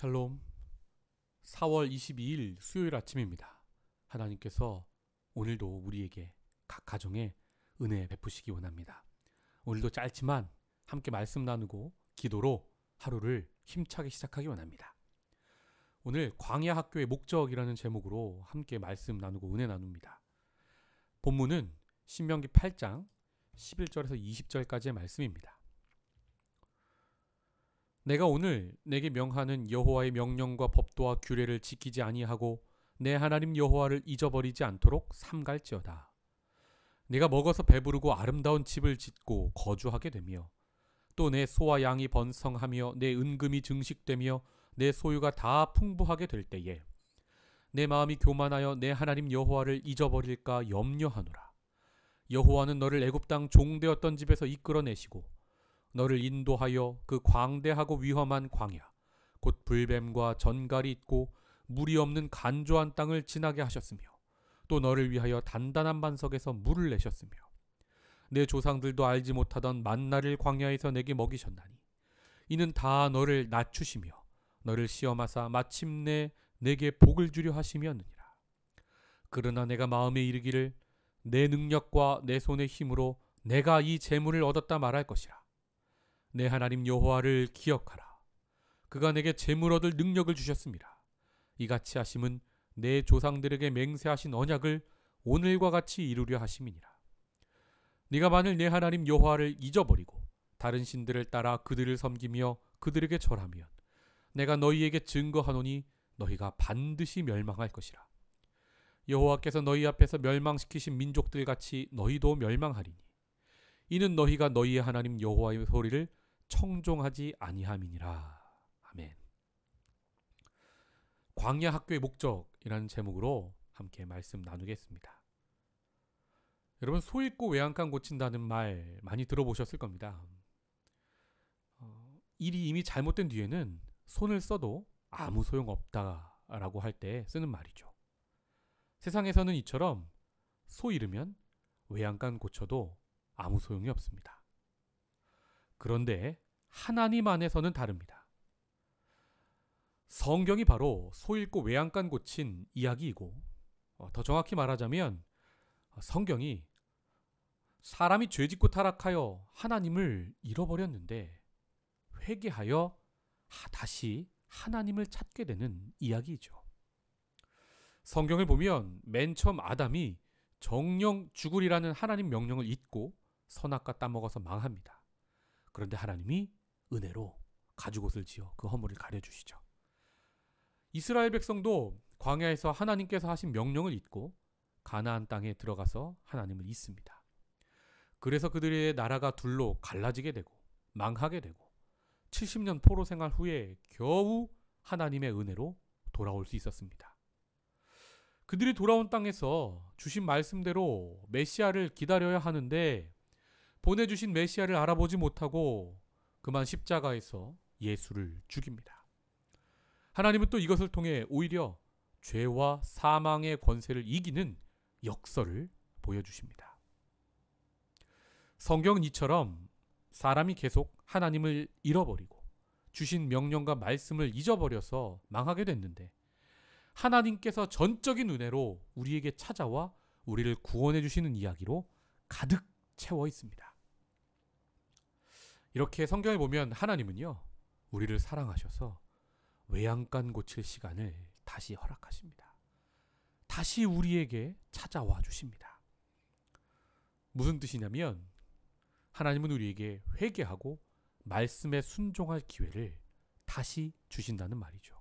샬롬. 4월 22일 수요일 아침입니다. 하나님께서 오늘도 우리에게 각 가정에 은혜 베푸시기 원합니다. 오늘도 짧지만 함께 말씀 나누고 기도로 하루를 힘차게 시작하기 원합니다. 오늘 광야 학교의 목적이라는 제목으로 함께 말씀 나누고 은혜 나눕니다. 본문은 신명기 8장 11절에서 20절까지의 말씀입니다. 내가 오늘 내게 명하는 여호와의 명령과 법도와 규례를 지키지 아니하고 내 하나님 여호와를 잊어버리지 않도록 삼갈지어다. 내가 먹어서 배부르고 아름다운 집을 짓고 거주하게 되며 또 내 소와 양이 번성하며 내 은금이 증식되며 내 소유가 다 풍부하게 될 때에 내 마음이 교만하여 내 하나님 여호와를 잊어버릴까 염려하노라. 여호와는 너를 애굽 땅 종되었던 집에서 이끌어내시고 너를 인도하여 그 광대하고 위험한 광야 곧 불뱀과 전갈이 있고 물이 없는 간조한 땅을 지나게 하셨으며 또 너를 위하여 단단한 반석에서 물을 내셨으며 내 조상들도 알지 못하던 만나를 광야에서 내게 먹이셨나니 이는 다 너를 낮추시며 너를 시험하사 마침내 내게 복을 주려 하심이었느니라. 그러나 내가 마음에 이르기를 내 능력과 내 손의 힘으로 내가 이 재물을 얻었다 말할 것이라. 내 하나님 여호와를 기억하라. 그가 내게 재물 얻을 능력을 주셨습니다. 이같이 하심은 내 조상들에게 맹세하신 언약을 오늘과 같이 이루려 하심이니라. 네가 만일 내 하나님 여호와를 잊어버리고 다른 신들을 따라 그들을 섬기며 그들에게 절하면 내가 너희에게 증거하노니 너희가 반드시 멸망할 것이라. 여호와께서 너희 앞에서 멸망시키신 민족들 같이 너희도 멸망하리니 이는 너희가 너희의 하나님 여호와의 소리를 청종하지 아니함이니라. 아멘. 광야 학교의 목적이라는 제목으로 함께 말씀 나누겠습니다. 여러분, 소 잃고 외양간 고친다는 말 많이 들어보셨을 겁니다. 일이 이미 잘못된 뒤에는 손을 써도 아무 소용없다라고 할 때 쓰는 말이죠. 세상에서는 이처럼 소 잃으면 외양간 고쳐도 아무 소용이 없습니다. 그런데 하나님 안에서는 다릅니다. 성경이 바로 소 잃고 외양간 고친 이야기이고, 더 정확히 말하자면 성경이 사람이 죄짓고 타락하여 하나님을 잃어버렸는데 회개하여 다시 하나님을 찾게 되는 이야기이죠. 성경을 보면 맨 처음 아담이 정령 죽으리라는 하나님 명령을 잊고 선악과 따먹어서 망합니다. 그런데 하나님이 은혜로 가죽옷을 지어 그 허물을 가려주시죠. 이스라엘 백성도 광야에서 하나님께서 하신 명령을 잊고 가나안 땅에 들어가서 하나님을 잊습니다. 그래서 그들의 나라가 둘로 갈라지게 되고 망하게 되고 70년 포로 생활 후에 겨우 하나님의 은혜로 돌아올 수 있었습니다. 그들이 돌아온 땅에서 주신 말씀대로 메시아를 기다려야 하는데 보내주신 메시아를 알아보지 못하고 그만 십자가에서 예수를 죽입니다. 하나님은 또 이것을 통해 오히려 죄와 사망의 권세를 이기는 역설을 보여주십니다. 성경은 이처럼 사람이 계속 하나님을 잃어버리고 주신 명령과 말씀을 잊어버려서 망하게 됐는데 하나님께서 전적인 은혜로 우리에게 찾아와 우리를 구원해 주시는 이야기로 가득 채워 있습니다. 이렇게 성경에 보면 하나님은요, 우리를 사랑하셔서 외양간 고칠 시간을 다시 허락하십니다. 다시 우리에게 찾아와 주십니다. 무슨 뜻이냐면 하나님은 우리에게 회개하고 말씀에 순종할 기회를 다시 주신다는 말이죠.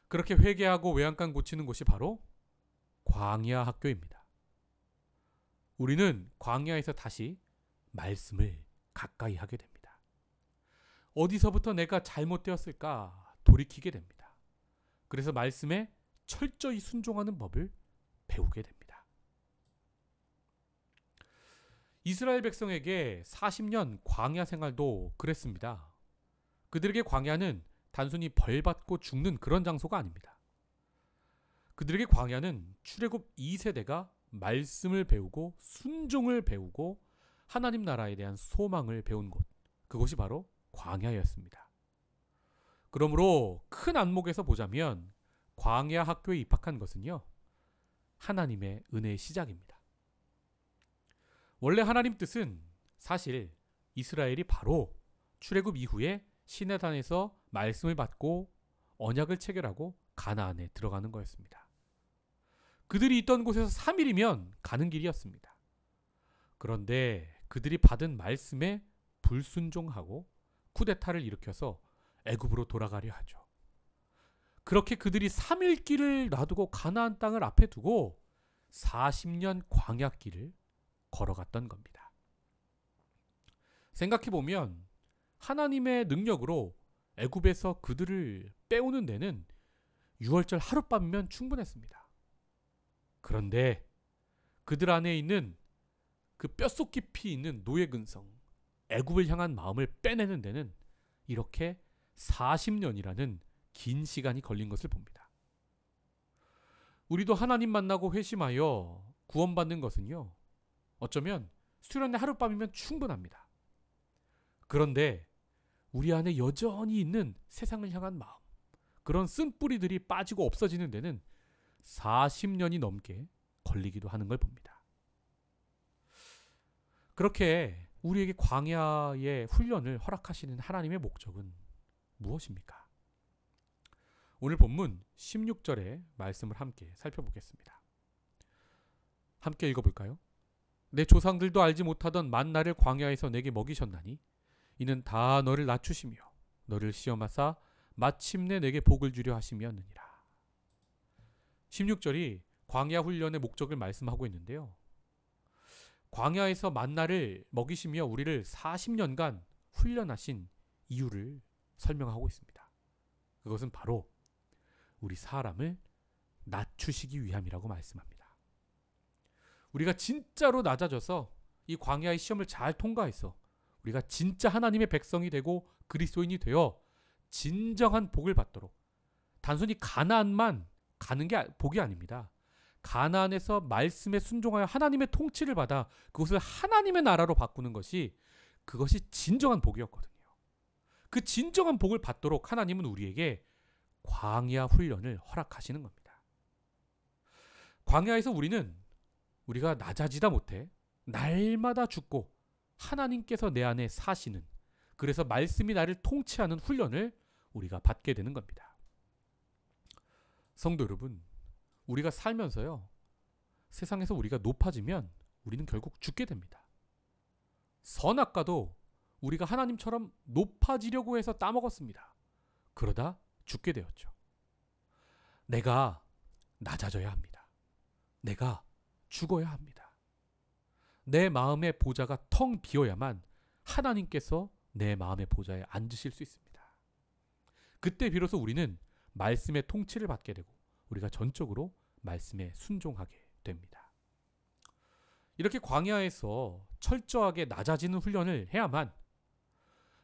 그렇게 회개하고 외양간 고치는 곳이 바로 광야 학교입니다. 우리는 광야에서 다시 말씀을 가까이 하게 됩니다. 어디서부터 내가 잘못되었을까 돌이키게 됩니다. 그래서 말씀에 철저히 순종하는 법을 배우게 됩니다. 이스라엘 백성에게 40년 광야 생활도 그랬습니다. 그들에게 광야는 단순히 벌받고 죽는 그런 장소가 아닙니다. 그들에게 광야는 출애굽 2세대가 말씀을 배우고 순종을 배우고 하나님 나라에 대한 소망을 배운 곳, 그것이 바로 광야였습니다. 그러므로 큰 안목에서 보자면 광야 학교에 입학한 것은요, 하나님의 은혜의 시작입니다. 원래 하나님 뜻은 사실 이스라엘이 바로 출애굽 이후에 시내산에서 말씀을 받고 언약을 체결하고 가나안에 들어가는 거였습니다. 그들이 있던 곳에서 3일이면 가는 길이었습니다. 그런데 그들이 받은 말씀에 불순종하고 쿠데타를 일으켜서 애굽으로 돌아가려 하죠. 그렇게 그들이 3일 길을 놔두고 가나안 땅을 앞에 두고 40년 광야 길을 걸어갔던 겁니다. 생각해보면 하나님의 능력으로 애굽에서 그들을 빼오는 데는 6월절 하룻밤이면 충분했습니다. 그런데 그들 안에 있는 그 뼛속 깊이 있는 노예근성, 애굽을 향한 마음을 빼내는 데는 이렇게 40년이라는 긴 시간이 걸린 것을 봅니다. 우리도 하나님 만나고 회심하여 구원받는 것은요, 어쩌면 수련의 하룻밤이면 충분합니다. 그런데 우리 안에 여전히 있는 세상을 향한 마음, 그런 쓴뿌리들이 빠지고 없어지는 데는 40년이 넘게 걸리기도 하는 걸 봅니다. 그렇게 우리에게 광야의 훈련을 허락하시는 하나님의 목적은 무엇입니까? 오늘 본문 16절의 말씀을 함께 살펴보겠습니다. 함께 읽어볼까요? 내 조상들도 알지 못하던 만나를 광야에서 내게 먹이셨나니 이는 다 너를 낮추시며 너를 시험하사 마침내 내게 복을 주려 하심이었느니라. 16절이 광야 훈련의 목적을 말씀하고 있는데요. 광야에서 만나를 먹이시며 우리를 40년간 훈련하신 이유를 설명하고 있습니다. 그것은 바로 우리 사람을 낮추시기 위함이라고 말씀합니다. 우리가 진짜로 낮아져서 이 광야의 시험을 잘 통과해서 우리가 진짜 하나님의 백성이 되고 그리스도인이 되어 진정한 복을 받도록, 단순히 가나안만 가는 게 복이 아닙니다. 가나안에서 말씀에 순종하여 하나님의 통치를 받아 그것을 하나님의 나라로 바꾸는 것이, 그것이 진정한 복이었거든요. 그 진정한 복을 받도록 하나님은 우리에게 광야 훈련을 허락하시는 겁니다. 광야에서 우리가 낮아지다 못해 날마다 죽고 하나님께서 내 안에 사시는, 그래서 말씀이 나를 통치하는 훈련을 우리가 받게 되는 겁니다. 성도 여러분, 우리가 살면서요, 세상에서 우리가 높아지면 우리는 결국 죽게 됩니다. 선악과도 우리가 하나님처럼 높아지려고 해서 따먹었습니다. 그러다 죽게 되었죠. 내가 낮아져야 합니다. 내가 죽어야 합니다. 내 마음의 보좌가 텅 비어야만 하나님께서 내 마음의 보좌에 앉으실 수 있습니다. 그때 비로소 우리는 말씀의 통치를 받게 되고 우리가 전적으로 말씀에 순종하게 됩니다. 이렇게 광야에서 철저하게 낮아지는 훈련을 해야만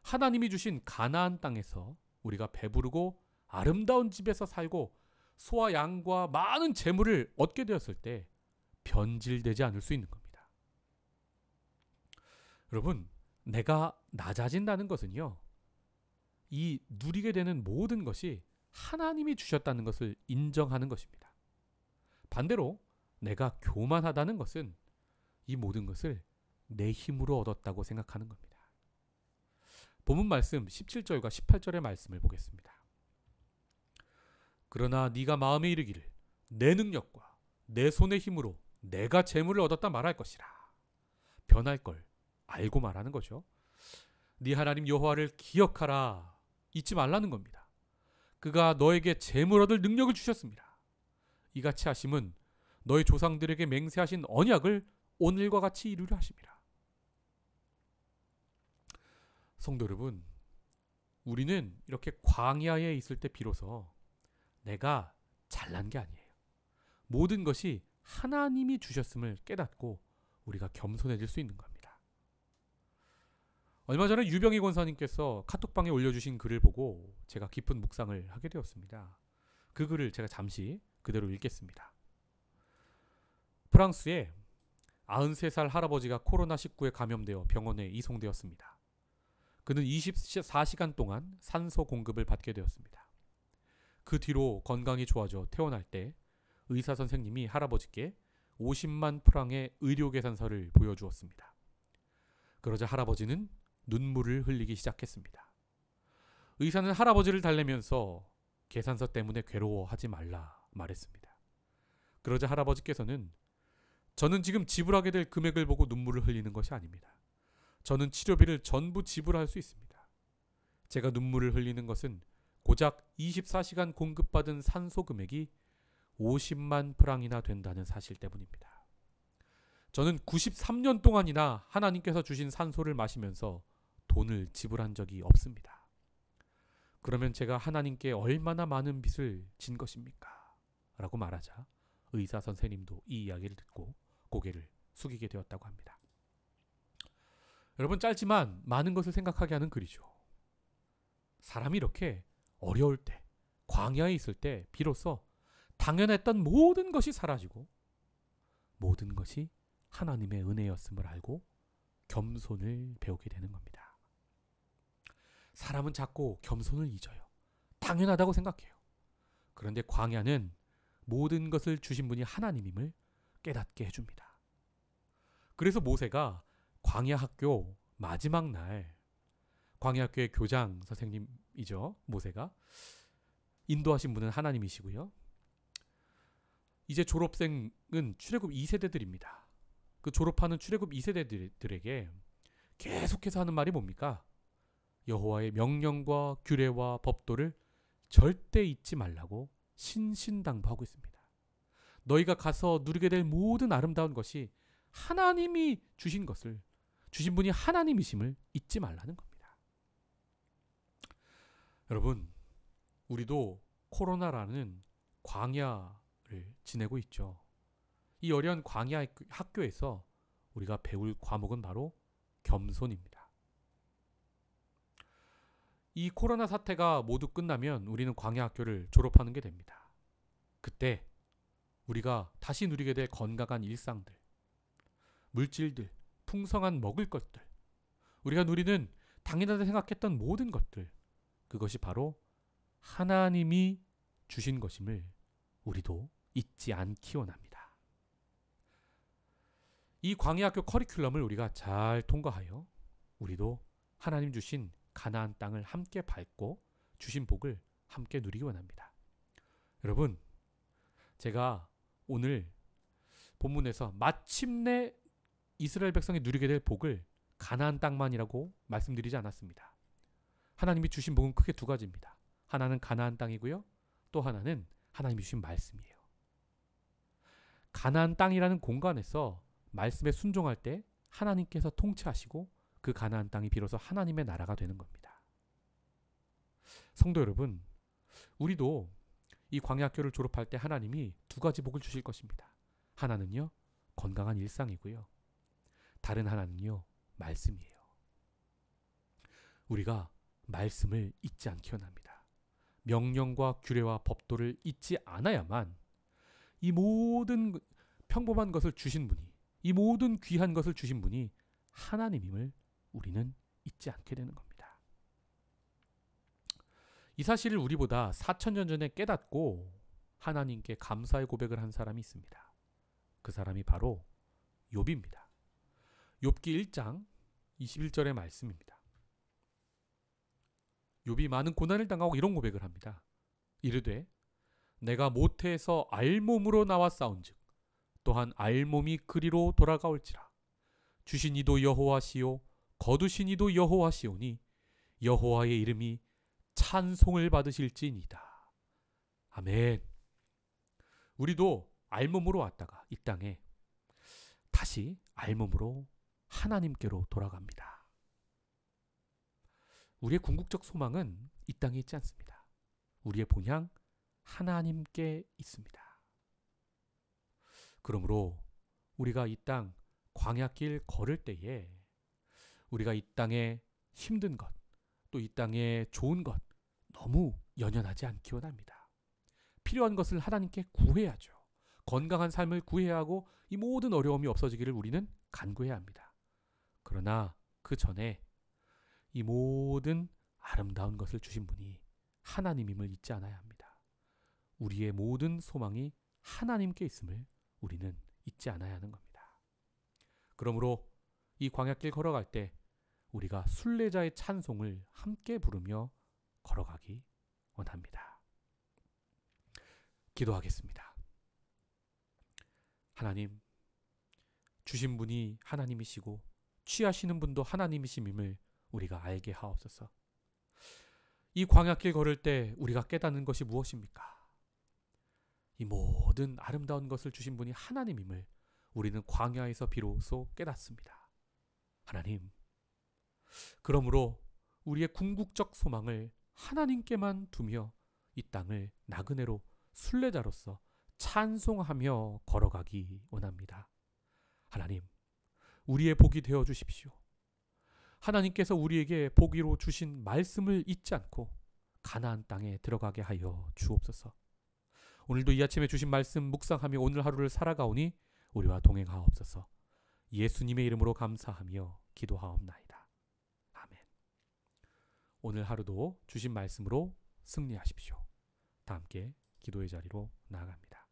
하나님이 주신 가나안 땅에서 우리가 배부르고 아름다운 집에서 살고 소와 양과 많은 재물을 얻게 되었을 때 변질되지 않을 수 있는 겁니다. 여러분, 내가 낮아진다는 것은요, 이 누리게 되는 모든 것이 하나님이 주셨다는 것을 인정하는 것입니다. 반대로 내가 교만하다는 것은 이 모든 것을 내 힘으로 얻었다고 생각하는 겁니다. 본문 말씀 17절과 18절의 말씀을 보겠습니다. 그러나 네가 마음에 이르기를 내 능력과 내 손의 힘으로 내가 재물을 얻었다 말할 것이라. 변할 걸 알고 말하는 거죠. 네 하나님 여호와를 기억하라. 잊지 말라는 겁니다. 그가 너에게 재물 얻을 능력을 주셨습니다. 이같이 하심은 너희 조상들에게 맹세하신 언약을 오늘과 같이 이루려 하심이라. 성도 여러분, 우리는 이렇게 광야에 있을 때 비로소 내가 잘난 게 아니에요. 모든 것이 하나님이 주셨음을 깨닫고 우리가 겸손해질 수 있는 겁니다. 얼마 전에 유병희 권사님께서 카톡방에 올려주신 글을 보고 제가 깊은 묵상을 하게 되었습니다. 그 글을 제가 잠시 그대로 읽겠습니다. 프랑스에 93살 할아버지가 코로나19에 감염되어 병원에 이송되었습니다. 그는 24시간 동안 산소 공급을 받게 되었습니다. 그 뒤로 건강이 좋아져 퇴원할 때 의사 선생님이 할아버지께 50만 프랑의 의료 계산서를 보여주었습니다. 그러자 할아버지는 눈물을 흘리기 시작했습니다. 의사는 할아버지를 달래면서 계산서 때문에 괴로워하지 말라 말했습니다. 그러자 할아버지께서는 저는 지금 지불하게 될 금액을 보고 눈물을 흘리는 것이 아닙니다. 저는 치료비를 전부 지불할 수 있습니다. 제가 눈물을 흘리는 것은 고작 24시간 공급받은 산소 금액이 50만 프랑이나 된다는 사실 때문입니다. 저는 93년 동안이나 하나님께서 주신 산소를 마시면서 돈을 지불한 적이 없습니다. 그러면 제가 하나님께 얼마나 많은 빚을 진 것입니까? 라고 말하자 의사 선생님도 이 이야기를 듣고 고개를 숙이게 되었다고 합니다. 여러분, 짧지만 많은 것을 생각하게 하는 글이죠. 사람이 이렇게 어려울 때, 광야에 있을 때 비로소 당연했던 모든 것이 사라지고 모든 것이 하나님의 은혜였음을 알고 겸손을 배우게 되는 겁니다. 사람은 자꾸 겸손을 잊어요. 당연하다고 생각해요. 그런데 광야는 모든 것을 주신 분이 하나님임을 깨닫게 해줍니다. 그래서 모세가 광야학교 마지막 날, 광야학교의 교장 선생님이죠. 모세가 인도하신 분은 하나님이시고요. 이제 졸업생은 출애굽 2세대들입니다. 그 졸업하는 출애굽 2세대들에게 계속해서 하는 말이 뭡니까? 여호와의 명령과 규례와 법도를 절대 잊지 말라고 신신당부하고 있습니다. 너희가 가서 누리게 될 모든 아름다운 것이 하나님이 주신 것을, 주신 분이 하나님이심을 잊지 말라는 겁니다. 여러분, 우리도 코로나라는 광야를 지내고 있죠. 이 어려운 광야 학교에서 우리가 배울 과목은 바로 겸손입니다. 이 코로나 사태가 모두 끝나면 우리는 광야 학교를 졸업하는 게 됩니다. 그때 우리가 다시 누리게 될 건강한 일상들, 물질들, 풍성한 먹을 것들, 우리가 누리는 당연하다 생각했던 모든 것들, 그것이 바로 하나님이 주신 것임을 우리도 잊지 않기 원합니다. 이 광야학교 커리큘럼을 우리가 잘 통과하여 우리도 하나님 주신 가나안 땅을 함께 밟고 주신 복을 함께 누리기 원합니다. 여러분, 제가 오늘 본문에서 마침내 이스라엘 백성이 누리게 될 복을 가나안 땅만이라고 말씀드리지 않았습니다. 하나님이 주신 복은 크게 두 가지입니다. 하나는 가나안 땅이고요. 또 하나는 하나님이 주신 말씀이에요. 가나안 땅이라는 공간에서 말씀에 순종할 때 하나님께서 통치하시고 그 가나안 땅이 비로소 하나님의 나라가 되는 겁니다. 성도 여러분, 우리도 이 광야학교를 졸업할 때 하나님이 두 가지 복을 주실 것입니다. 하나는요, 건강한 일상이고요. 다른 하나는요, 말씀이에요. 우리가 말씀을 잊지 않기 원합니다. 명령과 규례와 법도를 잊지 않아야만 이 모든 평범한 것을 주신 분이, 이 모든 귀한 것을 주신 분이 하나님임을 우리는 잊지 않게 되는 겁니다. 이 사실을 우리보다 4,000년 전에 깨닫고 하나님께 감사의 고백을 한 사람이 있습니다. 그 사람이 바로 욥입니다. 욥기 1장 21절의 말씀입니다. 욥이 많은 고난을 당하고 이런 고백을 합니다. 이르되 내가 모태에서 알몸으로 나와 싸운즉 또한 알몸이 그리로 돌아가올지라. 주신 이도 여호와시요 거두신 이도 여호와시오니 여호와의 이름이 찬송을 받으실지니이다. 아멘. 우리도 알몸으로 왔다가 이 땅에 다시 알몸으로 하나님께로 돌아갑니다. 우리의 궁극적 소망은 이 땅에 있지 않습니다. 우리의 본향 하나님께 있습니다. 그러므로 우리가 이 땅 광야길 걸을 때에 우리가 이 땅에 힘든 것, 또 이 땅에 좋은 것 너무 연연하지 않기 원합니다. 필요한 것을 하나님께 구해야죠. 건강한 삶을 구해야 하고 이 모든 어려움이 없어지기를 우리는 간구해야 합니다. 그러나 그 전에 이 모든 아름다운 것을 주신 분이 하나님임을 잊지 않아야 합니다. 우리의 모든 소망이 하나님께 있음을 우리는 잊지 않아야 하는 겁니다. 그러므로 이 광야길 걸어갈 때 우리가 순례자의 찬송을 함께 부르며 걸어가기 원합니다. 기도하겠습니다. 하나님, 주신 분이 하나님이시고 취하시는 분도 하나님이심임을 우리가 알게 하옵소서. 이 광야길 걸을 때 우리가 깨닫는 것이 무엇입니까? 이 모든 아름다운 것을 주신 분이 하나님임을 우리는 광야에서 비로소 깨닫습니다. 하나님, 그러므로 우리의 궁극적 소망을 하나님께만 두며 이 땅을 나그네로 순례자로서 찬송하며 걸어가기 원합니다. 하나님, 우리의 복이 되어 주십시오. 하나님께서 우리에게 복으로 주신 말씀을 잊지 않고 가나안 땅에 들어가게 하여 주옵소서. 오늘도 이 아침에 주신 말씀 묵상하며 오늘 하루를 살아가오니 우리와 동행하옵소서. 예수님의 이름으로 감사하며 기도하옵나이다. 아멘. 오늘 하루도 주신 말씀으로 승리하십시오. 다 함께 기도의 자리로 나아갑니다.